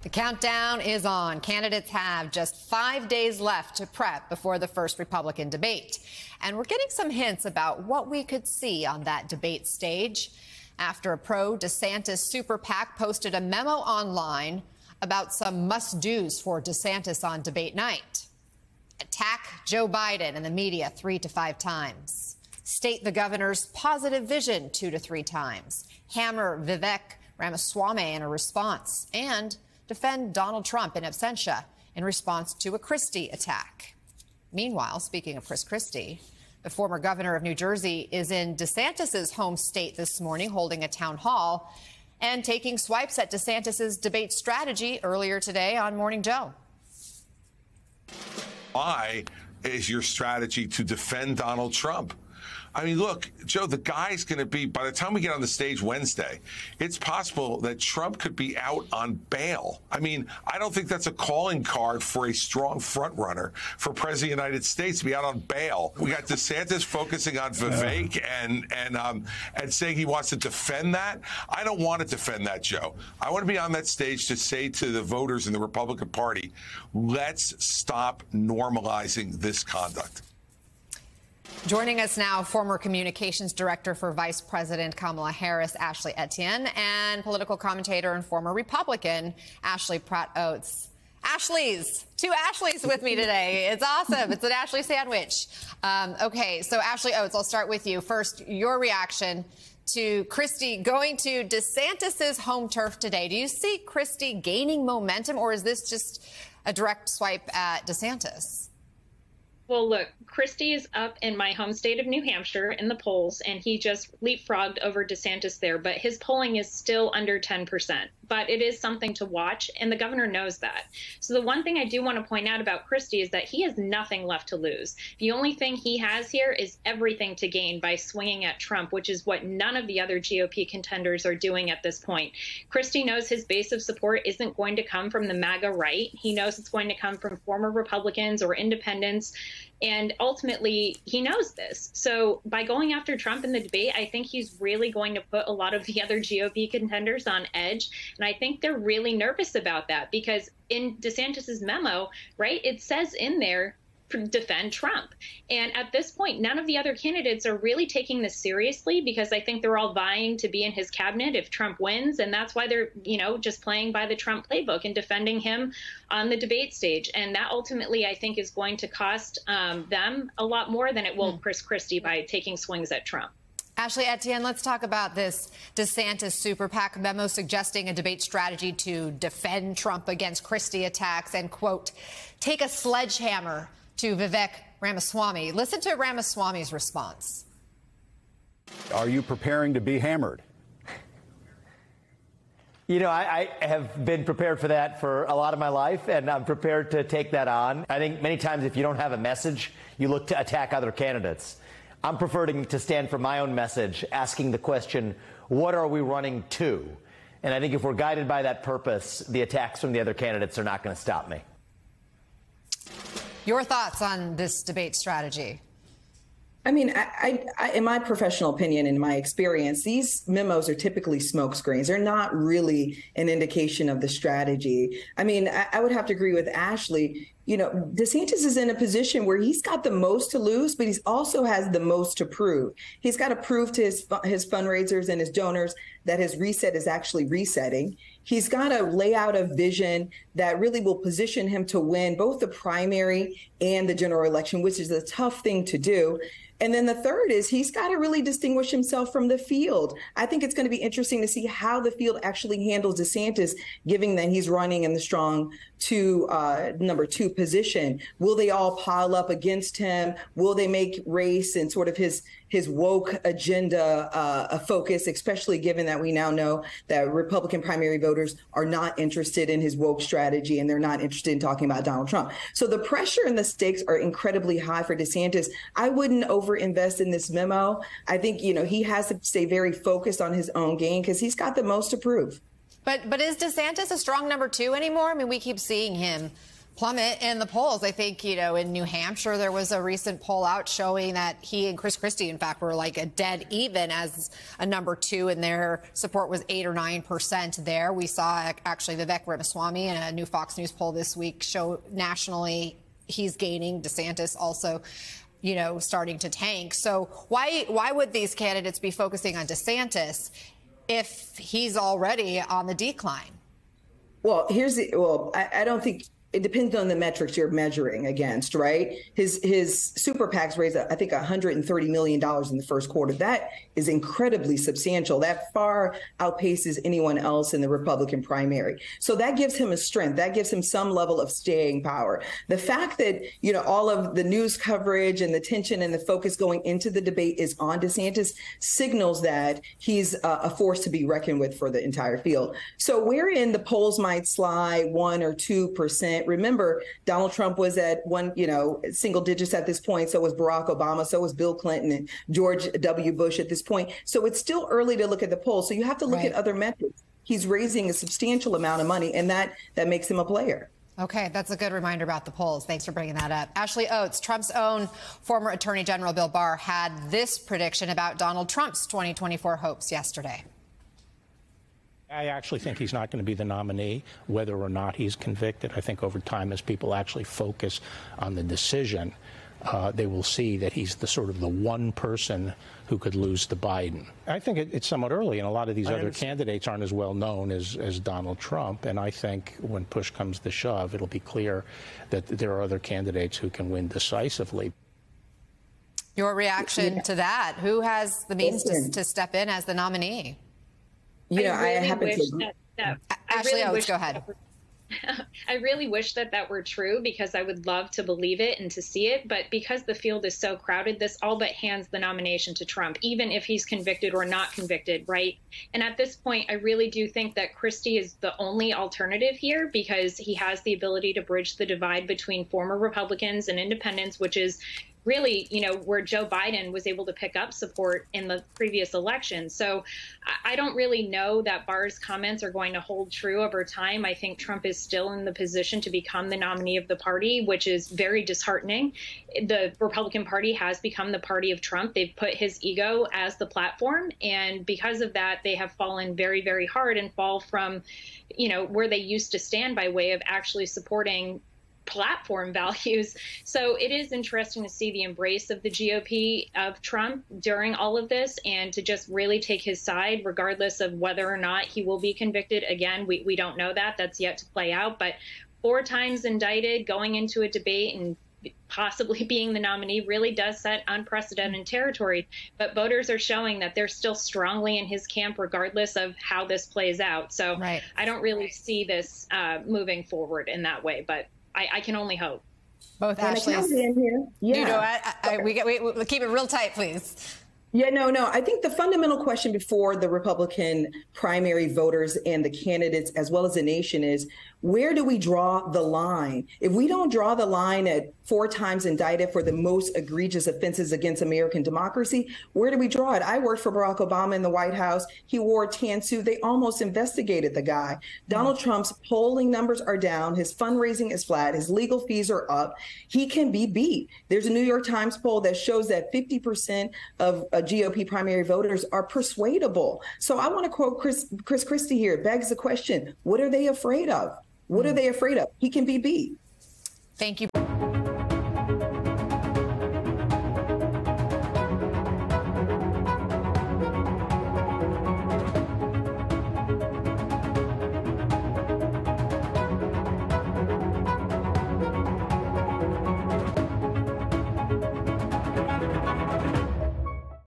The countdown is on. Candidates have just 5 days left to prep before the first Republican debate. And we're getting some hints about what we could see on that debate stage after a pro-DeSantis super PAC posted a memo online about some must-dos for DeSantis on debate night. Attack Joe Biden and the media 3 to 5 times. State the governor's positive vision 2 to 3 times. Hammer Vivek Ramaswamy in a response. And defend Donald Trump in absentia in response to a Christie attack. Meanwhile, speaking of Chris Christie, the former governor of New Jersey is in DeSantis's home state this morning, holding a town hall and taking swipes at DeSantis's debate strategy earlier today on Morning Joe. Why is your strategy to defend Donald Trump? I mean, look, Joe, the guy's going to be, by the time we get on the stage Wednesday, it's possible that Trump could be out on bail. I mean, I don't think that's a calling card for a strong front runner for President of the United States to be out on bail. We got DeSantis focusing on Vivek and saying he wants to defend that. I don't want to defend that, Joe. I want to be on that stage to say to the voters in the Republican Party, let's stop normalizing this conduct. Joining us now, former communications director for Vice President Kamala Harris, Ashley Etienne, and political commentator and former Republican, Ashley Pratt-Oates. Ashleys, 2 Ashleys with me today. It's awesome. It's an Ashley sandwich. Okay, so Ashley Oates, I'll start with you. First, your reaction to Christie going to DeSantis's home turf today. Do you see Christie gaining momentum, or is this just a direct swipe at DeSantis? Well, look, Christie is up in my home state of New Hampshire in the polls, and he just leapfrogged over DeSantis there. But his polling is still under 10%. But it is something to watch, and the governor knows that. So the one thing I do want to point out about Christie is that he has nothing left to lose. The only thing he has here is everything to gain by swinging at Trump, which is what none of the other GOP contenders are doing at this point. Christie knows his base of support isn't going to come from the MAGA right. He knows it's going to come from former Republicans or independents. And ultimately, he knows this. So by going after Trump in the debate, I think he's really going to put a lot of the other GOP contenders on edge. And I think they're really nervous about that because in DeSantis's memo, right, it says in there, defend Trump. And at this point, none of the other candidates are really taking this seriously because I think they're all vying to be in his cabinet if Trump wins. And that's why they're, just playing by the Trump playbook and defending him on the debate stage. And that ultimately, I think, is going to cost them a lot more than it will Chris Christie by taking swings at Trump. Ashley Etienne, let's talk about this DeSantis super PAC memo suggesting a debate strategy to defend Trump against Christie attacks and, quote, take a sledgehammer to Vivek Ramaswamy. Listen to Ramaswamy's response. Are you preparing to be hammered? I have been prepared for that for a lot of my life, and I'm prepared to take that on. I think many times if you don't have a message, you look to attack other candidates. I'm preferring to stand for my own message, asking the question, what are we running to? And I think if we're guided by that purpose, the attacks from the other candidates are not going to stop me. Your thoughts on this debate strategy? I mean, I, in my professional opinion, in my experience, these memos are typically smokescreens. They're not really an indication of the strategy. I mean, I would have to agree with Ashley. DeSantis is in a position where he's got the most to lose, but he also has the most to prove. He's got to prove to his fundraisers and his donors that his reset is actually resetting. He's got to lay out a vision that really will position him to win both the primary and the general election, which is a tough thing to do. And then the third is he's got to really distinguish himself from the field. I think it's going to be interesting to see how the field actually handles DeSantis, given that he's running in the strong number 2 position. Will they all pile up against him? Will they make race and sort of his woke agenda a focus, especially given that we now know that Republican primary voters are not interested in his woke strategy and they're not interested in talking about Donald Trump. So the pressure and the stakes are incredibly high for DeSantis. I wouldn't overinvest in this memo. I think, he has to stay very focused on his own game because he's got the most to prove. But is DeSantis a strong number 2 anymore? I mean, we keep seeing him plummet in the polls. I think, in New Hampshire, there was a recent poll out showing that he and Chris Christie, in fact, were like a dead even as a number 2, and their support was 8 or 9% there. We saw actually Vivek Ramaswamy in a new Fox News poll this week show nationally he's gaining. DeSantis also, starting to tank. So why would these candidates be focusing on DeSantis if he's already on the decline? Well, I don't think it depends on the metrics you're measuring against, right? His super PACs raised, I think, $130 million in the first quarter. That is incredibly substantial. That far outpaces anyone else in the Republican primary. So that gives him a strength. That gives him some level of staying power. The fact that, all of the news coverage and the tension and the focus going into the debate is on DeSantis signals that he's a force to be reckoned with for the entire field. So wherein the polls might slide 1 or 2%, remember, Donald Trump was at single digits at this point. So was Barack Obama. So was Bill Clinton and George W. Bush at this point. So it's still early to look at the polls. So you have to look at other metrics. He's raising a substantial amount of money, and that makes him a player. Okay, that's a good reminder about the polls. Thanks for bringing that up. Ashley Oates, Trump's own former Attorney General Bill Barr had this prediction about Donald Trump's 2024 hopes yesterday. I actually think he's not going to be the nominee, whether or not he's convicted. I think over time, as people actually focus on the decision, they will see that he's the one person who could lose to Biden. I think it's somewhat early, and a lot of these other candidates aren't as well known as Donald Trump. And I think when push comes to shove, it'll be clear that there are other candidates who can win decisively. Your reaction to that? Who has the means to step in as the nominee? Ashley Oates, go ahead. I really wish that were true, because I would love to believe it and to see it. But because the field is so crowded, this all but hands the nomination to Trump, even if he's convicted or not convicted, right? And at this point, I really do think that Christie is the only alternative here, because he has the ability to bridge the divide between former Republicans and independents, which is really, where Joe Biden was able to pick up support in the previous election. So I don't really know that Barr's comments are going to hold true over time. I think Trump is still in the position to become the nominee of the party, which is very disheartening. The Republican Party has become the party of Trump. They've put his ego as the platform. And because of that, they have fallen very, very hard and fall from, where they used to stand by way of actually supporting platform values. So it is interesting to see the embrace of the GOP of Trump during all of this, and to just really take his side, regardless of whether or not he will be convicted. Again, we don't know that. That's yet to play out. But 4 times indicted, going into a debate and possibly being the nominee really does set unprecedented territory. But voters are showing that they're still strongly in his camp, regardless of how this plays out. So I don't really see this moving forward in that way. But I can only hope. Both Ashley's. Yeah. We keep it real tight, please. Yeah, no. I think the fundamental question before the Republican primary voters and the candidates, as well as the nation, is where do we draw the line? If we don't draw the line at 4 times indicted for the most egregious offenses against American democracy, where do we draw it? I worked for Barack Obama in the White House. He wore a tan suit. They almost investigated the guy. Donald Trump's polling numbers are down. His fundraising is flat. His legal fees are up. He can be beat. There's a New York Times poll that shows that 50% of GOP primary voters are persuadable. So I want to quote Chris Christie here. It begs the question, what are they afraid of? What are they afraid of? He can be beat. Thank you.